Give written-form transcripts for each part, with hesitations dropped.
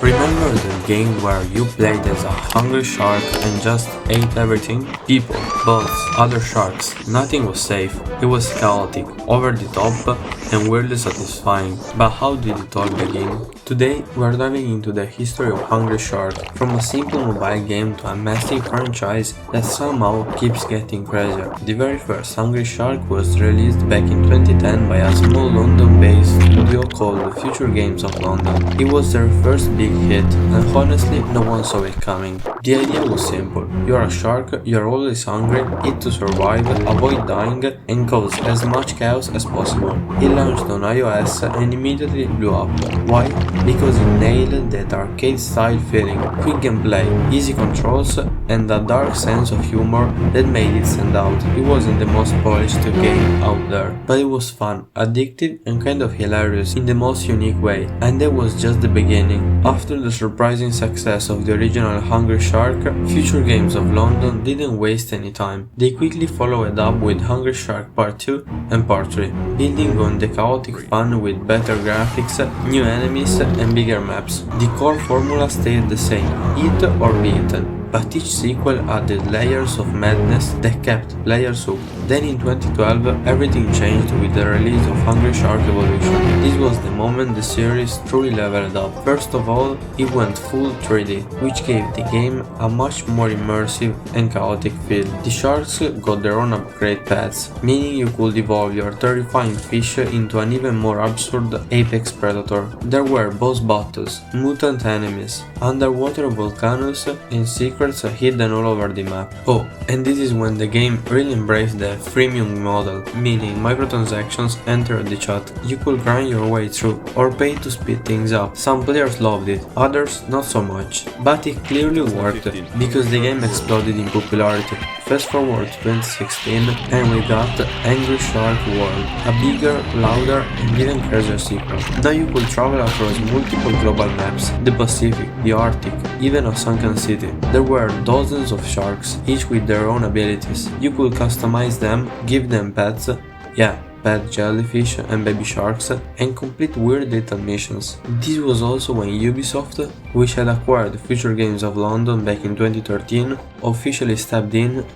Remember the game where you played as a hungry shark and just ate everything? People, boats, other sharks, nothing was safe. It was chaotic, over the top, and weirdly satisfying. But how did it all begin? Today, we're diving into the history of Hungry Shark, from a simple mobile game to a massive franchise that somehow keeps getting crazier. The very first Hungry Shark was released back in 2010 by a small London-based studio called Future Games of London. It was their first big hit, and honestly, no one saw it coming. The idea was simple. You're a shark, you're always hungry, eat to survive, avoid dying, and cause as much chaos as possible. It launched on iOS and immediately blew up. Why? Because it nailed that arcade-style feeling, quick gameplay, easy controls, and a dark sense of humor that made it stand out. It wasn't the most polished game out there, but it was fun, addictive, and kind of hilarious in the most unique way. And that was just the beginning. After the surprising success of the original Hungry Shark, Future Games of London didn't waste any time. They quickly followed up with Hungry Shark Part 2 and Part 3, building on the chaotic fun with better graphics, new enemies, and bigger maps. The core formula stayed the same, eat or be eaten, but each sequel added layers of madness that kept players hooked. Then in 2012, everything changed with the release of Hungry Shark Evolution. This was the moment the series truly leveled up. First of all, it went full 3D, which gave the game a much more immersive and chaotic feel. The sharks got their own upgrade paths, meaning you could evolve your terrifying fish into an even more absurd apex predator. There were boss battles, mutant enemies, underwater volcanoes, and secrets hidden all over the map. Oh, and this is when the game really embraced the freemium model, meaning microtransactions entered the chat. You could grind your way through, or pay to speed things up. Some players loved it, others not so much. But it clearly worked, because the game exploded in popularity. Fast forward to 2016, and we got Angry Shark World, a bigger, louder, and even crazier sequel. Now you could travel across multiple global maps, the Pacific, the Arctic, even a sunken city. There were dozens of sharks, each with their own abilities. You could customize them, give them pets, pet jellyfish and baby sharks, and complete weird little missions. This was also when Ubisoft, which had acquired Future Games of London back in 2013, officially stepped in.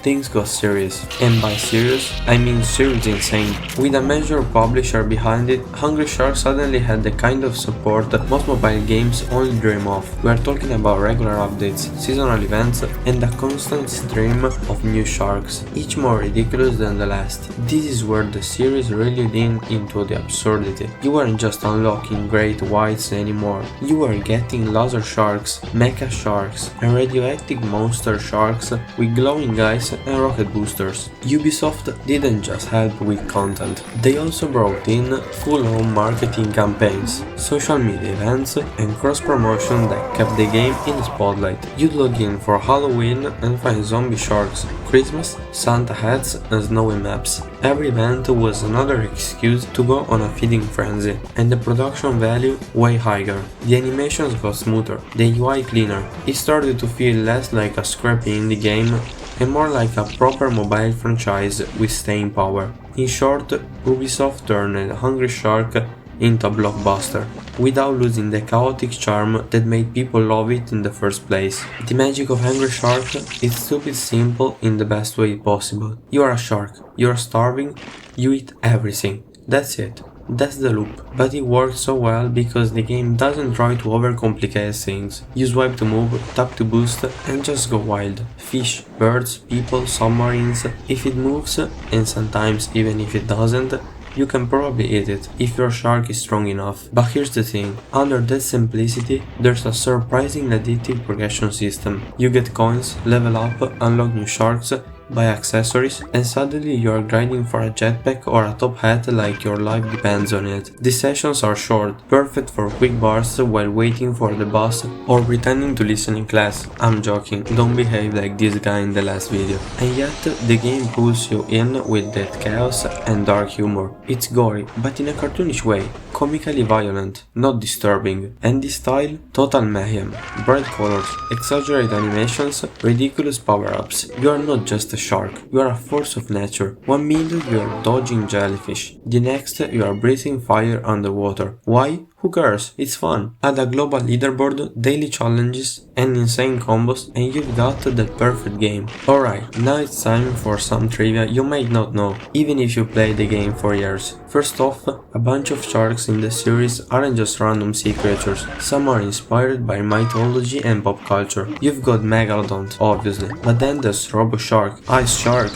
Things got serious, and by serious, I mean seriously insane. With a major publisher behind it, Hungry Shark suddenly had the kind of support that most mobile games only dream of. We are talking about regular updates, seasonal events, and a constant stream of new sharks, each more ridiculous than the last. This is where the series really leaned into the absurdity. You weren't just unlocking great whites anymore, you were getting laser sharks, mecha sharks, and radioactive monster sharks with glowing eyes and rocket boosters. Ubisoft didn't just help with content, they also brought in full-on marketing campaigns, social media events, and cross-promotion that kept the game in the spotlight. You'd log in for Halloween and find zombie sharks, Christmas, Santa hats, and snowy maps. Every event was another excuse to go on a feeding frenzy, and the production value way higher. The animations got smoother, the UI cleaner. It started to feel less like a scrappy indie game and more like a proper mobile franchise with staying power. In short, Ubisoft turned Hungry Shark into a blockbuster, without losing the chaotic charm that made people love it in the first place. The magic of Hungry Shark is stupid simple in the best way possible. You are a shark, you are starving, you eat everything. That's it. That's the loop. But it works so well because the game doesn't try to overcomplicate things. You swipe to move, tap to boost, and just go wild. Fish, birds, people, submarines. If it moves, and sometimes even if it doesn't, you can probably eat it, if your shark is strong enough. But here's the thing, under that simplicity, there's a surprisingly addictive progression system. You get coins, level up, unlock new sharks, buy accessories, and suddenly you are grinding for a jetpack or a top hat like your life depends on it. The sessions are short, perfect for quick bursts while waiting for the bus or pretending to listen in class. I'm joking, don't behave like this guy in the last video. And yet, the game pulls you in with that chaos and dark humor. It's gory, but in a cartoonish way, comically violent, not disturbing. And the style? Total mayhem. Bright colors, exaggerated animations, ridiculous power-ups. You are not just a shark, you are a force of nature. 1 minute you are dodging jellyfish, the next you are breathing fire underwater. Why? Who Who cares? It's fun. Add a global leaderboard, daily challenges, and insane combos, and you've got the perfect game. Alright, now it's time for some trivia you might not know, even if you played the game for years. First off, a bunch of sharks in the series aren't just random sea creatures. Some are inspired by mythology and pop culture. You've got Megalodon, obviously, but then there's Robo Shark, Ice Shark,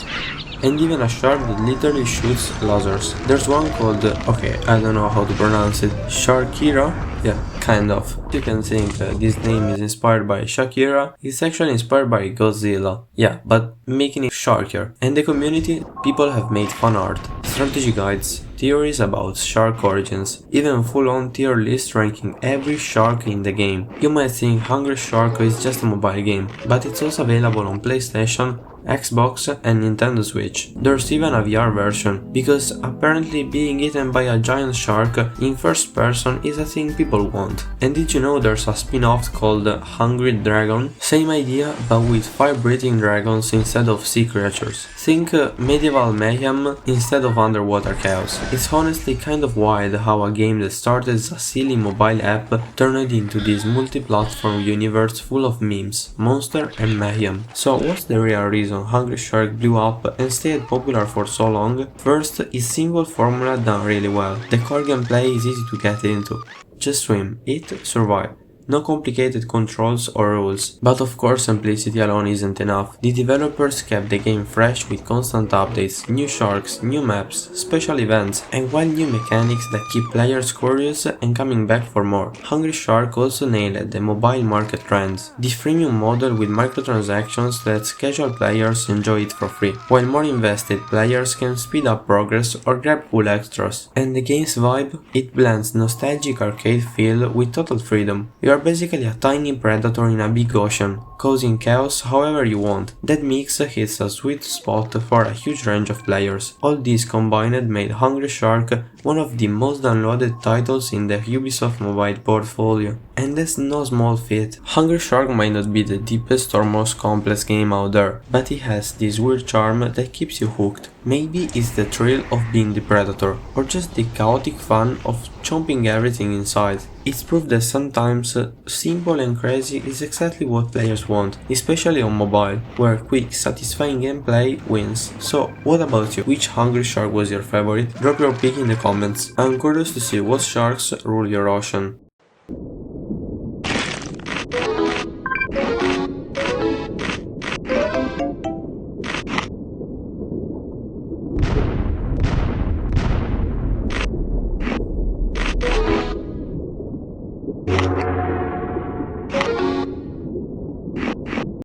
and even a shark that literally shoots lasers. There's one called, okay, I don't know how to pronounce it, Sharkira? Yeah, kind of. You can think this name is inspired by Shakira, it's actually inspired by Godzilla. Yeah, but making it sharkier. And the community, people have made fan art, strategy guides, theories about shark origins, even full-on tier list ranking every shark in the game. You might think Hungry Shark is just a mobile game, but it's also available on PlayStation, Xbox and Nintendo Switch. There's even a VR version, because apparently being eaten by a giant shark in first person is a thing people want. And did you know there's a spin-off called Hungry Dragon? Same idea, but with fire-breathing dragons instead of sea creatures. Think medieval mayhem instead of underwater chaos. It's honestly kind of wild how a game that started as a silly mobile app turned into this multi-platform universe full of memes, monster and mayhem. So what's the real reason Hungry Shark blew up and stayed popular for so long? First, its simple formula done really well. The core gameplay is easy to get into. Just swim, eat, survive. No complicated controls or rules. But of course simplicity alone isn't enough. The developers kept the game fresh with constant updates, new sharks, new maps, special events, and wild new mechanics that keep players curious and coming back for more. Hungry Shark also nailed the mobile market trends. The freemium model with microtransactions lets casual players enjoy it for free, while more invested players can speed up progress or grab cool extras. And the game's vibe? It blends nostalgic arcade feel with total freedom. You are basically a tiny predator in a big ocean, causing chaos however you want. That mix hits a sweet spot for a huge range of players. All these combined made Hungry Shark one of the most downloaded titles in the Ubisoft mobile portfolio. And that's no small feat. Hungry Shark might not be the deepest or most complex game out there, but it has this weird charm that keeps you hooked. Maybe it's the thrill of being the predator, or just the chaotic fun of chomping everything inside. It's proof that sometimes simple and crazy is exactly what players want, especially on mobile, where quick, satisfying gameplay wins. So, what about you? Which Hungry Shark was your favorite? Drop your pick in the comments. I'm curious to see what sharks rule your ocean.